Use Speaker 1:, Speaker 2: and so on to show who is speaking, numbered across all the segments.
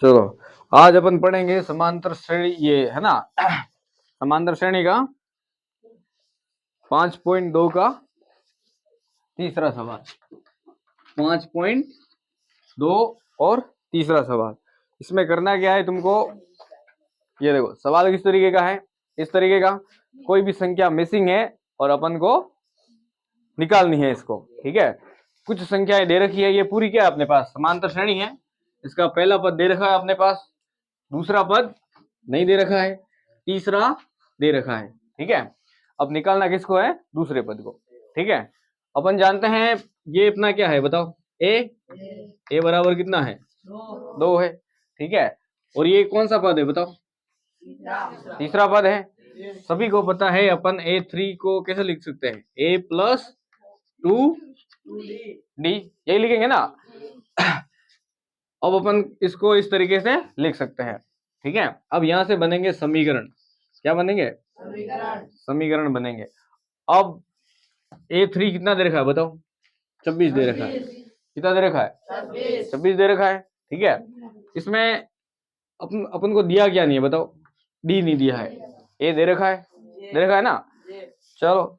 Speaker 1: चलो आज अपन पढ़ेंगे समांतर श्रेणी, ये है ना समांतर श्रेणी का 5.2 का तीसरा सवाल। 5.2 और तीसरा सवाल। इसमें करना क्या है तुमको, ये देखो सवाल किस तरीके का है, इस तरीके का कोई भी संख्या मिसिंग है और अपन को निकालनी है इसको। ठीक है, कुछ संख्याएं दे रखी है, ये पूरी क्या है अपने पास समांतर श्रेणी है। इसका पहला पद दे रखा है अपने पास, दूसरा पद नहीं दे रखा है, तीसरा दे रखा है। ठीक है, अब निकालना किसको है, दूसरे पद को। ठीक है, अपन जानते हैं ये अपना क्या है बताओ, ए बराबर कितना है, 2 है। ठीक है, और ये कौन सा पद है बताओ, तीसरा पद है। सभी को पता है अपन A3 को कैसे लिख सकते हैं, A+2D, यही लिखेंगे ना। अब अपन इसको इस तरीके से लिख सकते हैं। ठीक है, अब यहां से बनेंगे समीकरण। क्या बनेंगे, समीकरण बनेंगे। अब A3 कितना दे रखा है बताओ, 26 दे रखा है। कितना दे रखा है, 26 दे रखा है। ठीक है, इसमें अपन को दिया क्या नहीं है बताओ, डी नहीं दिया है, ए दे रखा है ना। चलो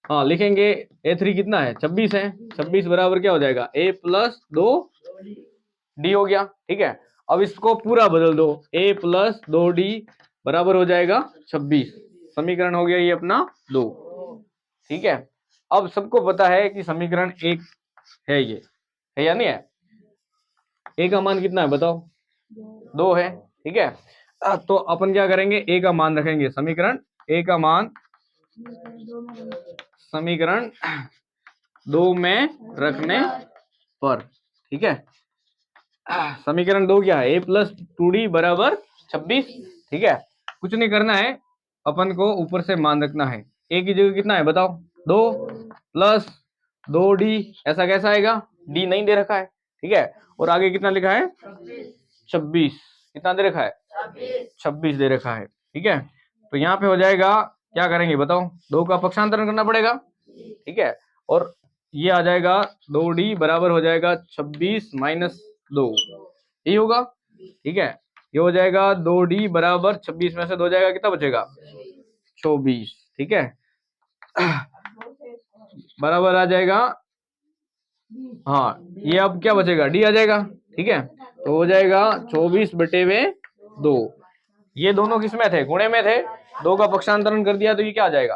Speaker 1: हाँ लिखेंगे, A3 कितना है, 26 है। 26 बराबर क्या हो जाएगा, A+2D हो गया। ठीक है, अब इसको पूरा बदल दो, A+2D बराबर हो जाएगा 26। समीकरण हो गया ये अपना 2। ठीक है, अब सबको पता है कि समीकरण 1 है, ये है या नहीं है। ए का मान कितना है बताओ, 2 है। ठीक है, तो अपन क्या करेंगे, ए का मान रखेंगे समीकरण, ए का मान समीकरण 2 में रखने पर। ठीक है, समीकरण 2 क्या है, A+2D बराबर 26। ठीक है, कुछ नहीं करना है, अपन को ऊपर से मान रखना है। ए की जगह कितना है बताओ, 2 + 2D। ऐसा कैसा आएगा, डी नहीं दे रखा है। ठीक है, और आगे कितना लिखा है, 26। कितना दे रखा है, 26 दे रखा है। ठीक है, तो यहाँ पे हो जाएगा, क्या करेंगे बताओ, 2 का पक्षांतरण करना पड़ेगा। ठीक है, और ये आ जाएगा 2D बराबर हो जाएगा 26 - 2, यही होगा। ठीक है, ये हो जाएगा 2D बराबर 26 में से 2 जाएगा, कितना बचेगा, 24। ठीक है, बराबर आ जाएगा, हाँ ये अब क्या बचेगा, डी आ जाएगा। ठीक है, तो हो जाएगा 24/2। ये दोनों किस में थे, गुणे में थे। 2 का पक्षांतरण कर दिया तो ये क्या आ जाएगा,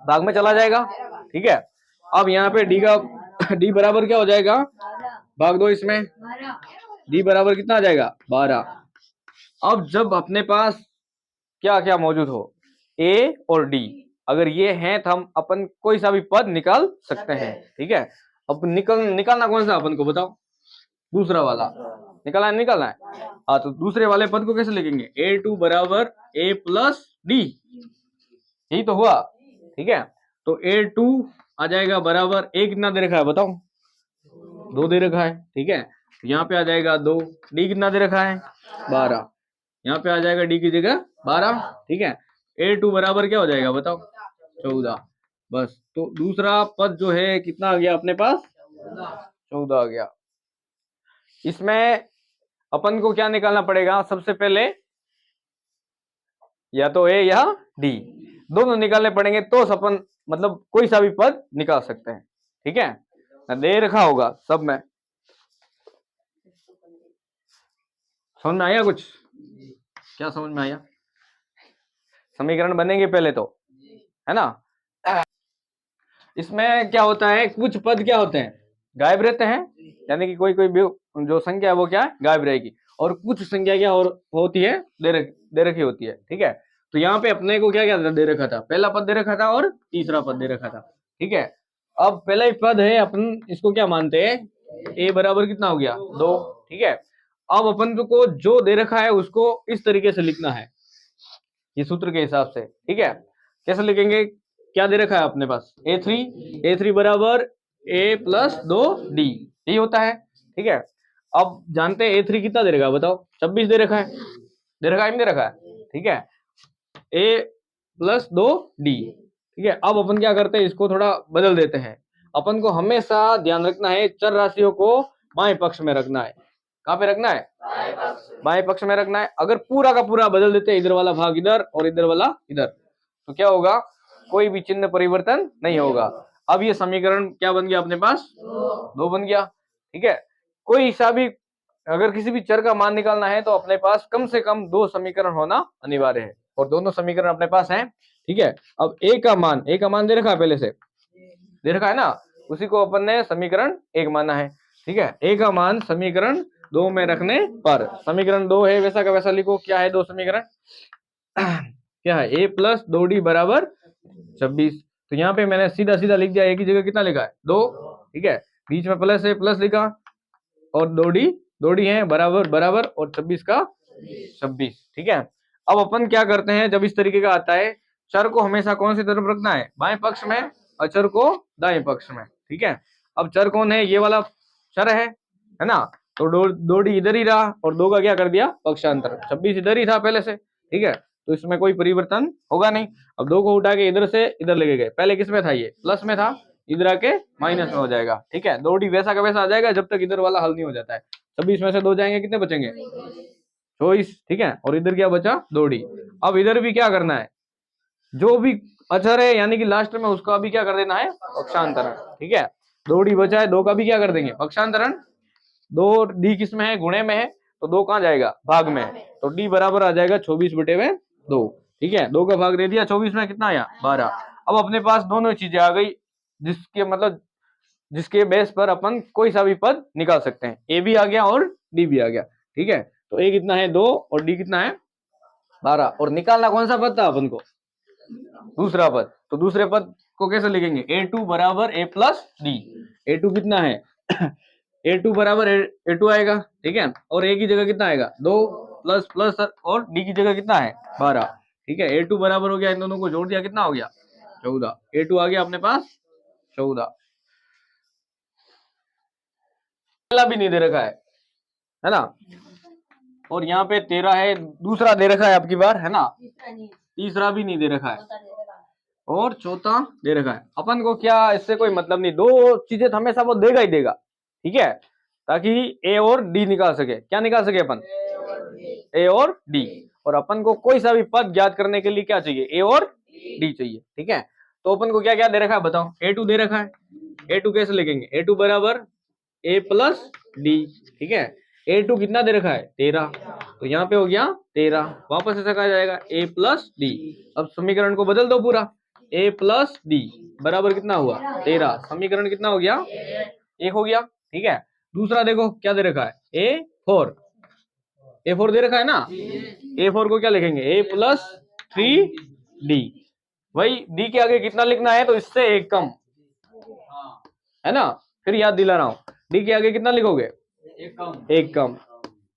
Speaker 1: भाग में चला जाएगा। ठीक है, अब यहाँ पे डी का डी बराबर क्या हो जाएगा, भाग दो इसमें, डी बराबर कितना आ जाएगा, 12। अब जब अपने पास क्या क्या मौजूद हो, ए और डी, अगर ये हैं तो हम अपन कोई सा भी पद निकाल सकते हैं। ठीक है, अब निकालना कौन सा अपन को बताओ, दूसरा वाला निकालना है। हाँ, तो दूसरे वाले पद को कैसे लिखेंगे, A2 बराबर A+D, यही तो हुआ। ठीक है, तो A2 आ जाएगा बराबर, ए कितना दे रखा है बताओ, 2 दे रखा है। ठीक है, यहाँ पे आ जाएगा 2, डी कितना दे रखा है, 12, यहाँ पे आ जाएगा डी की जगह 12। ठीक है, A2 बराबर क्या हो जाएगा बताओ, 14। बस, तो दूसरा पद जो है कितना आ गया अपने पास, 14 आ गया। इसमें अपन को क्या निकालना पड़ेगा सबसे पहले, या तो ए या डी, दोनों निकालने पड़ेंगे तो अपन मतलब कोई सा भी पद निकाल सकते हैं। ठीक है, दे रखा होगा सब में, समझ में आया कुछ, क्या समझ में आया। समीकरण बनेंगे पहले तो, है ना। इसमें क्या होता है, कुछ पद क्या होते हैं, गायब रहते हैं, यानी कि कोई जो संख्या है वो क्या है, गायब रहेगी, और कुछ संख्या क्या होती है, दे रखी होती है। ठीक है, तो यहाँ पे अपने को क्या क्या दे रखा था, पहला पद दे रखा था और तीसरा पद दे रखा था। ठीक है, अब पहला ही पद है, अपन इसको क्या मानते हैं, ए बराबर कितना हो गया, 2। ठीक है, अब अपन को जो दे रखा है उसको इस तरीके से लिखना है, ये सूत्र के हिसाब से। ठीक है, कैसे लिखेंगे, क्या दे रखा है अपने पास, A3 बराबर A+2D, यही होता है। ठीक है, अब जानते हैं A3 कितना दे रखा है बताओ, 26 दे रखा है, नहीं दे रखा है। ठीक है, A+2D। ठीक है, अब अपन क्या करते हैं, इसको थोड़ा बदल देते हैं। अपन को हमेशा ध्यान रखना है, चर राशियों को बाएं पक्ष में रखना है, कहाँ पे रखना है? बाएं पक्ष में रखना है। अगर पूरा का पूरा बदल देते हैं, इधर वाला भाग इधर और इधर वाला इधर, तो क्या होगा? कोई भी चिन्ह परिवर्तन नहीं होगा। अब ये समीकरण क्या बन गया अपने पास? 2 बन गया। ठीक है, कोई हिसाब भी अगर किसी भी चर का मान निकालना है तो अपने पास कम से कम 2 समीकरण होना अनिवार्य है, और दोनों समीकरण अपने पास हैं। ठीक है, अब ए का मान दे रखा है, पहले से दे रखा है ना, उसी को अपन ने समीकरण 1 माना है। ठीक है, ए का मान समीकरण 2 में रखने पर, समीकरण 2 है वैसा का वैसा लिखो। क्या है 2 समीकरण? क्या है? a प्लस 2d बराबर 26। तो यहाँ पे मैंने सीधा सीधा लिख दिया, एक ही जगह कितना लिखा है? 2। ठीक है, बीच में प्लस है, प्लस लिखा, और 2d है, बराबर बराबर, और 26 का 26। ठीक है, अब अपन क्या करते हैं, जब इस तरीके का आता है, चर को हमेशा कौन सी तरफ रखना है? बाएं पक्ष में, और चर को दाएं पक्ष में। ठीक है, अब चर कौन है? ये वाला चर है ना, तो 2d इधर ही रहा, और 2 का क्या कर दिया? पक्षांतर। 26 इधर ही था पहले से। ठीक है, तो इसमें कोई परिवर्तन होगा नहीं। अब 2 को उठा के इधर से इधर लेके गए, पहले किस में था? ये प्लस में था, इधर आके माइनस में हो जाएगा। ठीक है, 2d वैसा का वैसा आ जाएगा जब तक इधर वाला हल नहीं हो जाता है। 26 में से 2 जाएंगे, कितने बचेंगे? 24। ठीक है, और इधर क्या बचा? 2d। अब इधर भी क्या करना है? जो भी अचर है यानी कि लास्ट में, उसका भी क्या कर देना है? पक्षांतरण। ठीक है, 2d बचा है, 2 का भी क्या कर देंगे? पक्षांतरण। 2d किस में है? गुणे में है, तो 2 कहाँ जाएगा? भाग में। तो d बराबर आ जाएगा 24/2। ठीक है, 2 का भाग दे दिया 24 में, कितना आया? 12। अब अपने पास दोनों चीजें आ गई, जिसके मतलब जिसके बेस पर अपन कोई सा भी पद निकाल सकते हैं। ए भी आ गया और डी भी आ गया। ठीक है, तो ए कितना है? 2, और डी कितना है? 12। और निकालना कौन सा पद था अपन को? दूसरा पद। तो दूसरे पद को कैसे लिखेंगे? a2 बराबर a प्लस डी। a2 कितना है? a2 बराबर a2 आएगा। ठीक है, और a की जगह कितना आएगा? 2 प्लस प्लस, और d की जगह कितना है? 12। ठीक है, a2 बराबर हो गया, इन दोनों को जोड़ दिया, कितना हो गया? 14। a2 आ गया अपने पास 14। पहला भी नहीं दे रखा है ना, और यहाँ पे 13 है, दूसरा दे रखा है आपकी बार, है ना, तीसरा भी नहीं दे रखा है, और चौथा दे रखा है। अपन को क्या इससे कोई मतलब नहीं, 2 चीजें तो हमेशा वो देगा ही देगा। ठीक है, ताकि ए और डी निकाल सके। क्या निकाल सके अपन? ए और डी। और अपन को कोई सा भी पद ज्ञात करने के लिए क्या चाहिए? ए और डी चाहिए। ठीक है, तो अपन को क्या क्या दे रखा है बताओ? a2 दे रखा है। a2 कैसे लिखेंगे? a2 बराबर a प्लस डी। ठीक है, a2 कितना दे रखा है? 13। तो यहाँ पे हो गया 13, वापस ऐसा कहा जाएगा a प्लस डी। अब समीकरण को बदल दो पूरा, a प्लस डी बराबर कितना हुआ? 13। समीकरण कितना हो गया? 1 हो गया। ठीक है, दूसरा देखो क्या दे रखा है? a4। a4 दे रखा है ना, a4 को क्या लिखेंगे? a plus 3d। वही d के आगे कितना लिखना है? तो इससे एक कम, है ना। फिर याद दिला रहा हूं, d के आगे कितना लिखोगे? एक कम।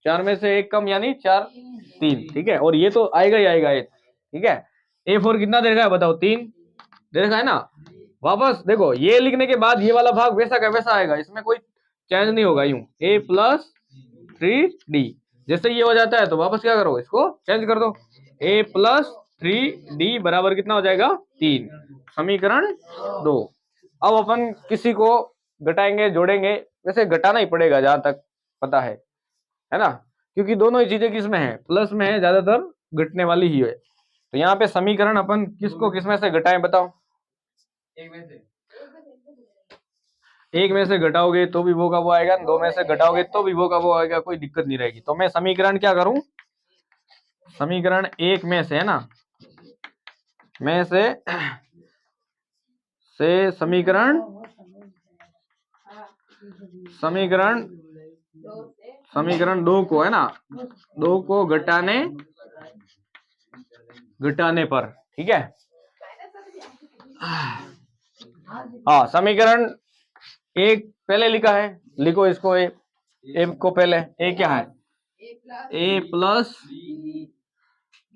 Speaker 1: 4 में से 1 कम, यानी 4 3। ठीक है, और ये तो आएगा ही आएगा ये। ठीक है, a4 कितना दे रखा है बताओ? 3 दे रखा है ना। वापस देखो, ये लिखने के बाद ये वाला भाग वैसा का वैसा आएगा, इसमें कोई चेंज नहीं होगा। यूं a प्लस 3d, जैसे ये हो जाता है तो वापस क्या करो? इसको चेंज कर दो। a प्लस 3d बराबर कितना हो जाएगा? 3। समीकरण 2। अब अपन किसी को घटाएंगे, जोड़ेंगे। वैसे घटाना ही पड़ेगा जहां तक पता है ना, क्योंकि दोनों ही चीजें किस में है? प्लस में है, ज्यादातर घटने वाली ही है। तो यहाँ पे समीकरण अपन किसको किस में से घटाएं बताओ? एक में से घटाओगे तो भी वो का वो आएगा, 2 में से घटाओगे तो भी वो का वो आएगा, कोई दिक्कत नहीं रहेगी। तो मैं समीकरण क्या करूं? समीकरण 1 में से, है ना, में से समीकरण समीकरण 2 को, है ना, 2 को घटाने पर। ठीक है, हाँ, समीकरण 1 पहले लिखा है, लिखो इसको। ए को पहले, ए क्या है? a प्लस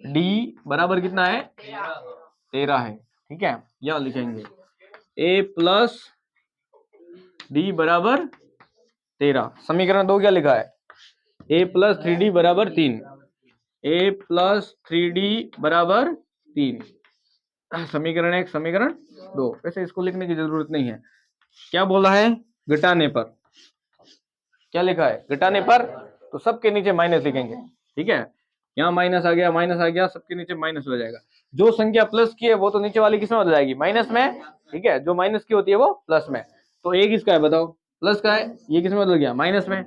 Speaker 1: डी बराबर कितना है? 13 है। ठीक है, यह लिखेंगे a प्लस डी बराबर 13। समीकरण 2 क्या लिखा है? a प्लस 3d बराबर 3। a प्लस 3d बराबर 3। समीकरण 1, समीकरण 2। वैसे इसको लिखने की जरूरत नहीं है। क्या बोला है? घटाने पर। क्या लिखा है? घटाने पर। तो सबके नीचे माइनस लिखेंगे, ठीक है। यहाँ माइनस आ गया, सबके नीचे माइनस हो जाएगा। जो संख्या प्लस की है वो तो नीचे वाली किस में बदल जाएगी, माइनस में, ठीक है। जो माइनस की होती है वो प्लस में। तो एक किसका है बताओ, प्लस का है, ये किस में बदल गया, माइनस में।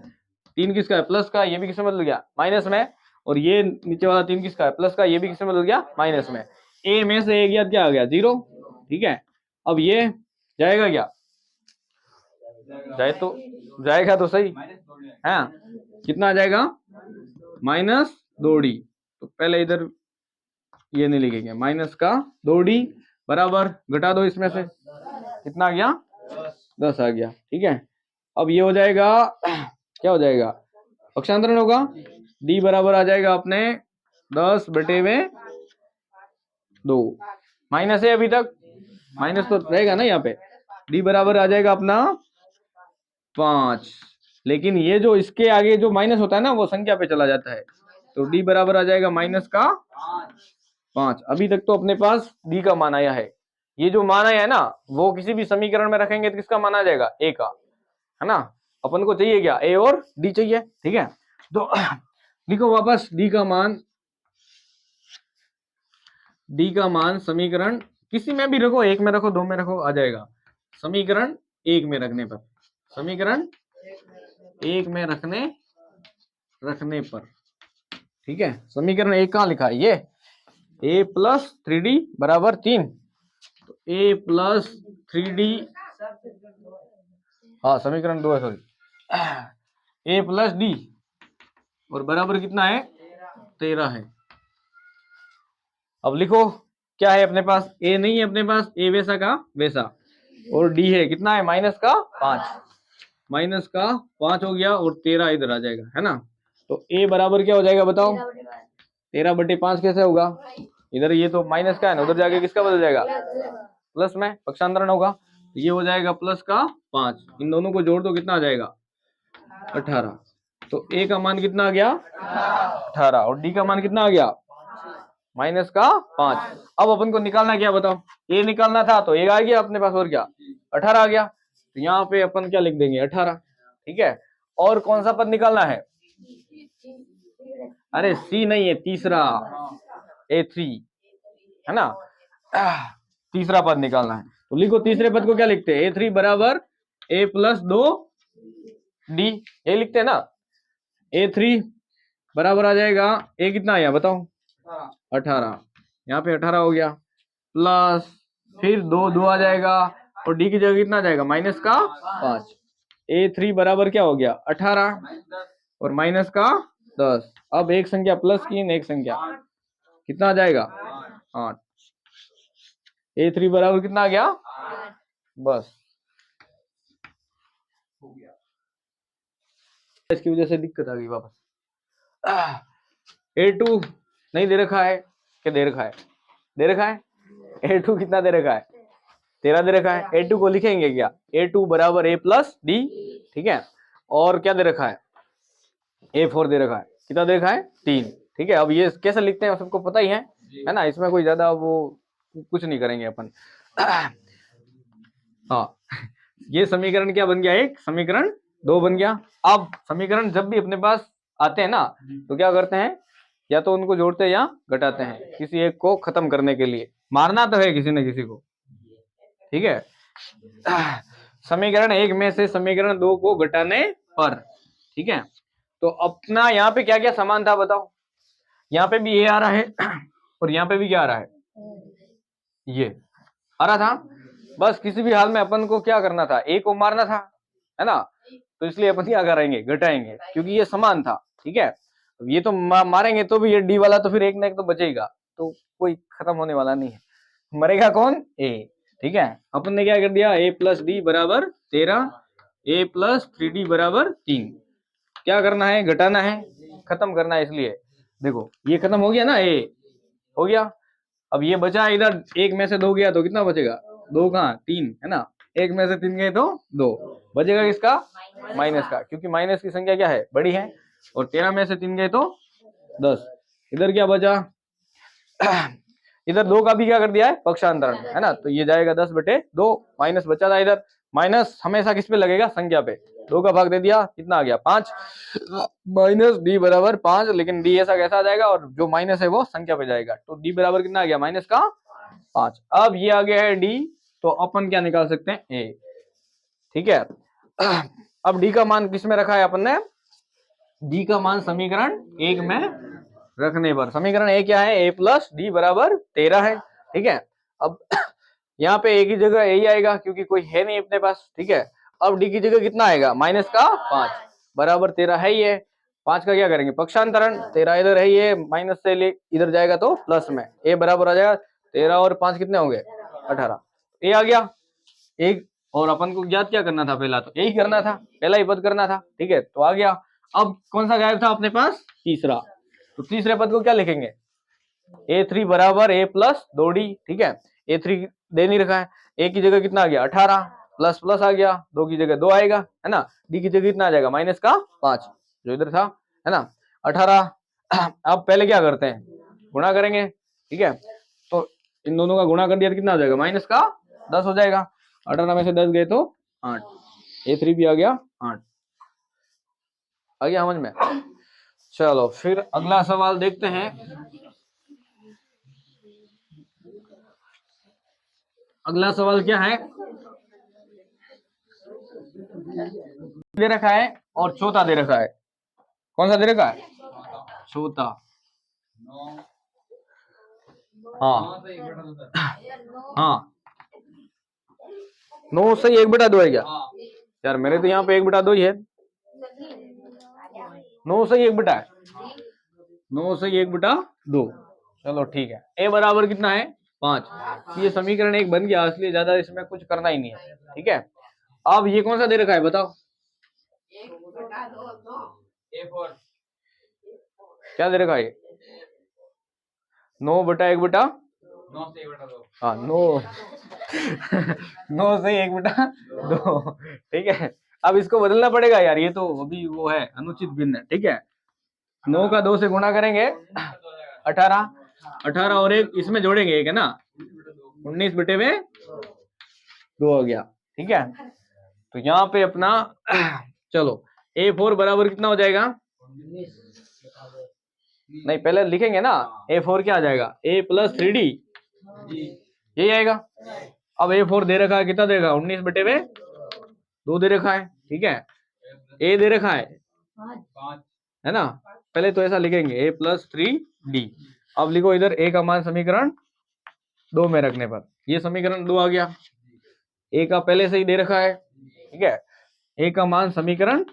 Speaker 1: 3 किसका है, प्लस का, ये भी किस में बदल गया, माइनस में। और ये नीचे वाला 3 किसका है, प्लस का, ये भी किस में बदल गया, माइनस में। ए में से ए गया, क्या आ गया, 0, ठीक है। अब ये जाएगा क्या, जाएगा तो सही है, कितना आ जाएगा, -2d। तो पहले इधर ये नहीं लिखेंगे, माइनस का 2d बराबर, घटा दो इसमें से, कितना आ गया, 10 आ गया, ठीक है। अब ये हो जाएगा, क्या हो जाएगा, पक्षांतरण होगा, d बराबर आ जाएगा अपने 10/2, माइनस है अभी तक, माइनस तो रहेगा ना यहाँ पे। d बराबर आ जाएगा अपना 5, लेकिन ये जो इसके आगे जो माइनस होता है ना वो संख्या पे चला जाता है, तो d बराबर आ जाएगा -5। अभी तक तो अपने पास d का मान आया है। ये जो मान आया है ना वो किसी भी समीकरण में रखेंगे तो किसका मान आ जाएगा, a का, है ना। अपन को चाहिए क्या, a और d चाहिए, ठीक है। तो लिखो वापस d का मान समीकरण किसी में भी रखो, 1 में रखो, 2 में रखो, आ जाएगा। समीकरण 1 में रखने पर, समीकरण 1 में रखने पर, ठीक है। समीकरण 1 कहाँ लिखा है, ये a + 3d बराबर 3, तो a + 3d, हाँ समीकरण 2 है, सॉरी, a + d और बराबर कितना है, 13 है। अब लिखो क्या है अपने पास, a नहीं है अपने पास, a वैसा का वैसा, और d है कितना है, -5 हो गया, और 13 इधर आ जाएगा, है ना। तो a बराबर क्या हो जाएगा बताओ, 13/5 कैसे होगा, इधर ये तो माइनस का है ना, उधर जाके किसका बदल जाएगा, प्लस में, पक्षांतरण होगा। ये हो जाएगा +5, इन दोनों को जोड़ दो, कितना आ जाएगा, 18। तो a का मान कितना आ गया, 18, और d का मान कितना आ गया, -5। अब अपन को निकालना क्या बताओ, a निकालना था तो a आ गया अपने पास, और क्या, 18 आ गया। तो यहाँ पे अपन क्या लिख देंगे, 18, ठीक है। और कौन सा पद निकालना है, अरे c नहीं है, तीसरा, a3, है ना, तीसरा पद निकालना है। तो लिखो तीसरे पद को क्या लिखते हैं, a3 बराबर a + 2d, ये लिखते हैं ना। a3 बराबर आ जाएगा, a कितना आया बताओ, 18, यहाँ पे 18 हो गया, प्लस फिर 2 आ जाएगा, और d की जगह कितना आ जाएगा, -5। a3 बराबर क्या हो गया, 18 और -10। अब एक संख्या प्लस की, एक संख्या, कितना आ जाएगा, 8। a3 बराबर कितना आ गया, बस, इसकी वजह से दिक्कत आ गई वापस। a2 नहीं दे रखा है, क्या दे रखा है, a2 कितना दे रखा है, 13 दे रखा है। a2 को लिखेंगे क्या, a2 बराबर a + d, ठीक है। और क्या दे रखा है, a4 दे रखा है, कितना दे रखा है, 3, ठीक है। अब ये कैसे लिखते हैं सबको पता ही है ना, इसमें कोई ज्यादा वो कुछ नहीं करेंगे अपन। हाँ, ये समीकरण क्या बन गया, एक समीकरण 2 बन गया। अब समीकरण जब भी अपने पास आते हैं ना तो क्या करते हैं, या तो उनको जोड़ते हैं या घटाते हैं, किसी एक को खत्म करने के लिए, मारना तो है किसी न किसी को, ठीक है। समीकरण 1 में से समीकरण 2 को घटाने पर, ठीक है। तो अपना यहाँ पे क्या क्या समान था बताओ, यहाँ पे भी a आ रहा है और यहाँ पे भी क्या आ रहा है, ये आ रहा था। बस किसी भी हाल में अपन को क्या करना था, a को मारना था, है ना। तो इसलिए अपन क्या करेंगे, घटाएंगे, क्योंकि ये समान था, ठीक है। ये तो मारेंगे तो भी ये d वाला तो फिर एक ना एक तो बचेगा, तो कोई खत्म होने वाला नहीं है, मरेगा कौन, a, ठीक है। अपन ने क्या कर दिया, a + d बराबर 13, a + 3d बराबर 3। क्या करना है, घटाना है, खत्म करना है, इसलिए देखो ये खत्म हो गया ना, a हो गया। अब ये बचा इधर, 1 में से 2 गया तो कितना बचेगा, 2 कहाँ, 3, है ना। 1 में से 3 गए तो 2 बचेगा, किसका, माइनस का, क्योंकि माइनस की संख्या क्या है, बड़ी है। और 13 में से 3 गए तो 10। इधर क्या बचा, इधर 2 का भी क्या कर दिया है, पक्षांतरण, है ना। तो ये जाएगा 10/2, माइनस बचा था इधर, माइनस हमेशा किस पे लगेगा, संख्या पे, 2 का भाग दे दिया, कितना आ गया 5, माइनस डी बराबर 5, लेकिन डी ऐसा कैसा आ जाएगा और जो माइनस है वो संख्या पे जाएगा, तो डी बराबर कितना आ गया माइनस का 5। अब ये आ गया है डी, तो अपन क्या निकाल सकते हैं ए, ठीक है। अब डी का मान किस में रखा है अपन ने, डी का मान समीकरण 1 में रखने पर, समीकरण ए क्या है, ए प्लस डी बराबर 13 है, ठीक है। अब यहाँ पे ए की जगह ए ही आएगा क्योंकि कोई है नहीं अपने पास, ठीक है। अब डी की जगह कितना आएगा माइनस का 5 बराबर 13 है ही है, 5 का क्या करेंगे पक्षांतरण, 13 इधर है ही है, माइनस से ले इधर जाएगा तो प्लस में, ए बराबर आ जाएगा 13 और 5 कितने होंगे 18, ए आ गया एक। और अपन को ज्ञात क्या करना था, पहला तो यही करना था, पहला ही पद करना था, ठीक है, तो आ गया। अब कौन सा गायब था अपने पास, तीसरा, तो तीसरे पद को क्या लिखेंगे, a3 बराबर a प्लस 2d, ठीक है। a3 दे नहीं रखा है, a की जगह कितना आ गया 18, प्लस प्लस आ गया, 2 की जगह 2 आएगा, है ना, d की जगह कितना आ जाएगा माइनस का 5 जो इधर था, है ना 18। अब पहले क्या करते हैं, गुणा करेंगे, ठीक है, तो इन दोनों का गुणा कर दिया तो कितना आ जाएगा माइनस का 10 हो जाएगा, 18 में से 10 गए तो 8, a3 भी आ गया 8, आ गया समझ में। चलो फिर अगला सवाल देखते हैं। अगला सवाल क्या है, दे रखा है और चौथा दे रखा है, कौन सा दे रखा है, चौथा, हाँ हाँ 9 से 1/2 है क्या, यार मेरे तो यहाँ पे 1/2 ही है, 9 से 1/2 है, 9 से 1/2, चलो ठीक है। ए बराबर कितना है 5, ये समीकरण एक बन गया, इसलिए ज्यादा इसमें कुछ करना ही नहीं है, ठीक है। अब ये कौन सा दे रखा है बताओ, क्या दे रखा है, 9/1/2, हाँ 9 9 से 1/2, ठीक है। अब इसको बदलना पड़ेगा यार, ये तो अभी वो है अनुचित भिन्न, ठीक है। 9 का 2 से गुणा करेंगे 18, 18 और एक इसमें जोड़ेंगे एक, है ना 19/2 हो गया, ठीक है। तो यहाँ पे अपना चलो a4 बराबर कितना हो जाएगा, नहीं पहले लिखेंगे ना, a4 क्या आ जाएगा a प्लस 3d, यही आएगा। अब a4 दे रखा है, कितना दे रखा है 19/2 दे रखा है, ठीक है। a दे रखा है ना, पहले तो ऐसा लिखेंगे a प्लस 3d। अब लिखो इधर a का मान समीकरण 2 में रखने पर, ये समीकरण 2 आ गया, a का पहले से ही दे रखा है, ठीक है, a का मान समीकरण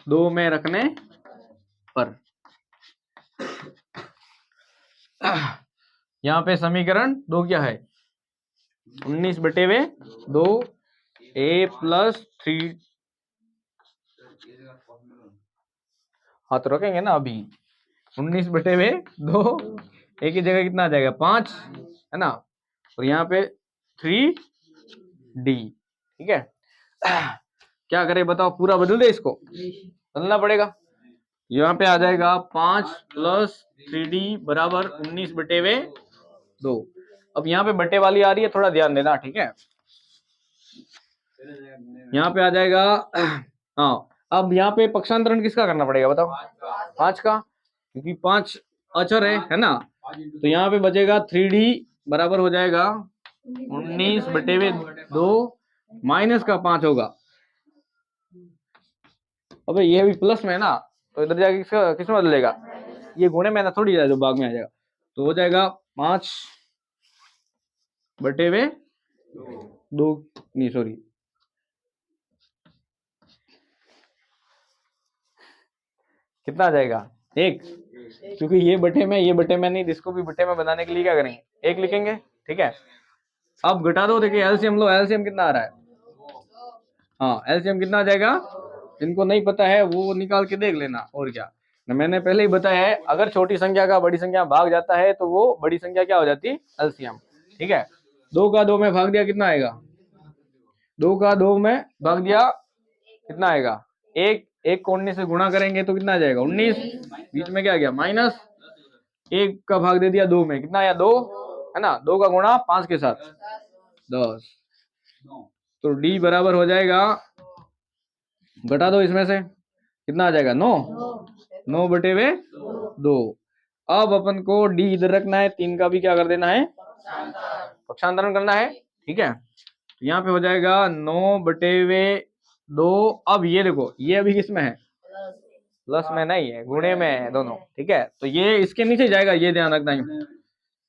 Speaker 1: 2 में रखने पर, यहाँ पे समीकरण 2 क्या है 19/2 a प्लस 3, हाँ तो रखेंगे ना अभी 19/2, a की जगह कितना आ जाएगा 5, है ना, और यहाँ पे 3d, ठीक है। क्या करें बताओ, पूरा बदल दे, इसको बदलना पड़ेगा, यहाँ पे आ जाएगा 5 प्लस 3d बराबर 19/2। अब यहाँ पे बटे वाली आ रही है, थोड़ा ध्यान देना, ठीक है। यहाँ पे आ जाएगा हाँ, अब यहाँ पे पक्षांतरण किसका करना पड़ेगा बताओ, 5 का, क्योंकि 5 अचर है ना, तो यहाँ पे बचेगा 3d बराबर हो जाएगा 19/2 माइनस का 5 होगा, अबे ये भी प्लस में है ना, तो इधर जाके किस में बदलेगा, ये गुणे में ना थोड़ी जाए जो भाग में आ जाएगा, तो हो जाएगा 5/2, नहीं सॉरी, कितना आ जाएगा 1, क्योंकि ये बटे में नहीं, इसको भी बटे में बनाने के लिए क्या करेंगे 1 लिखेंगे, ठीक है। अब घटा दो, देखिए एलसीएम लो, एलसीएम कितना आ रहा है, हाँ एलसीएम कितना आ जाएगा, जिनको नहीं पता है वो निकाल के देख लेना, और क्या, मैंने पहले ही बताया है, अगर छोटी संख्या का बड़ी संख्या भाग जाता है तो वो बड़ी संख्या क्या हो जाती है एलसीएम, ठीक है। 2 का 2 में भाग दिया कितना आएगा, 2 का 2 में भाग दिया कितना आएगा, 1 को 19 से गुणा करेंगे तो कितना आ जाएगा 19, बीच में क्या गया माइनस, 1 का भाग दे दिया 2 में, कितना आया 2, है ना, 2 का गुणा 5 के साथ 10, तो डी बराबर हो जाएगा, घटा दो इसमें से, कितना आ जाएगा 9, 9/2। अब अपन को डी इधर रखना है, 3 का भी क्या कर देना है, पक्षांतरण करना है। ठीक है, तो यहाँ पे हो जाएगा 9/2। अब ये देखो, ये अभी किस में है, प्लस में नहीं है, गुणे में है दोनों। ठीक है, तो ये इसके नीचे जाएगा, ये ध्यान रखना है।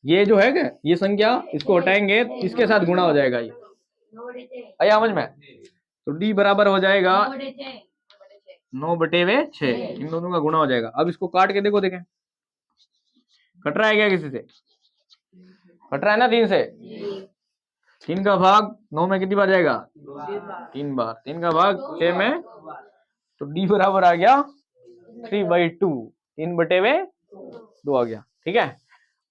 Speaker 1: ये जो है क्या, ये संख्या इसको हटाएंगे, इसके साथ गुणा हो जाएगा, ये आया समझ में। तो डी बराबर हो जाएगा 9/6, इन दोनों का गुणा हो जाएगा। अब इसको काट के देखो, देखें कट रहा है क्या, किसी से कट रहा है ना, 3 से। 3 का भाग 9 में कितनी बार जाएगा, 3 बार। 3 का भाग 6 में, तो डी बराबर आ गया 3/2, 3/2 आ गया। ठीक है,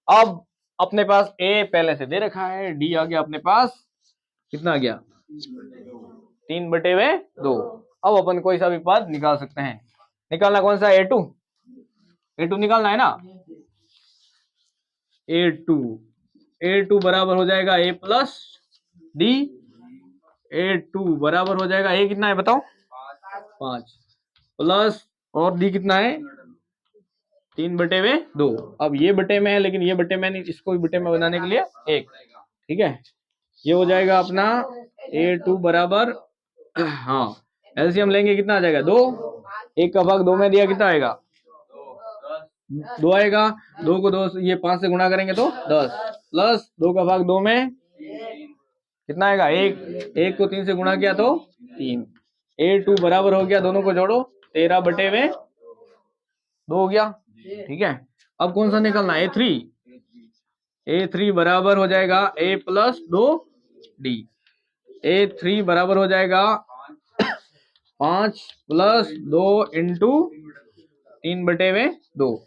Speaker 1: अब अपने पास ए पहले से दे रखा है, डी आ गया अपने पास, कितना आ गया 3/2। अब अपन कोई सा भी पद निकाल सकते हैं। निकालना कौन सा, A2, A2 निकालना है ना। A2 बराबर हो जाएगा A प्लस डी। A2 बराबर हो जाएगा, A कितना है बताओ, 5, प्लस और डी कितना है 3/2। अब ये बटे में है, लेकिन ये बटे में नहीं, इसको भी बटे में बनाने के लिए 1। ठीक है, ये हो जाएगा अपना A2 बराबर, हाँ एलसीएम लेंगे कितना आ जाएगा 2। 1 का भाग 2 में दिया, कितना आएगा 2 आएगा। 2 को 2 ये 5 से गुणा करेंगे तो 10, प्लस 2 का भाग 2 में कितना आएगा 1। 1 को 3 से गुणा किया तो 3। A2 बराबर हो गया, दोनों को जोड़ो, 13/2 हो गया। ठीक है, अब कौन सा निकलना, A3। A3 बराबर हो जाएगा A प्लस 2 डी। A3 बराबर हो जाएगा 5 प्लस 2 इंटू 3/2।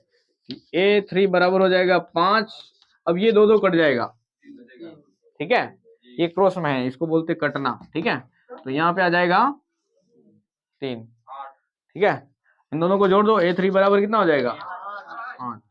Speaker 1: A3 बराबर हो जाएगा 5। अब ये 2 कट जाएगा। ठीक है, ये क्रॉस में है, इसको बोलते कटना। ठीक है, तो यहाँ पे आ जाएगा 3। ठीक है, इन दोनों को जोड़ दो, A3 बराबर कितना हो जाएगा 8।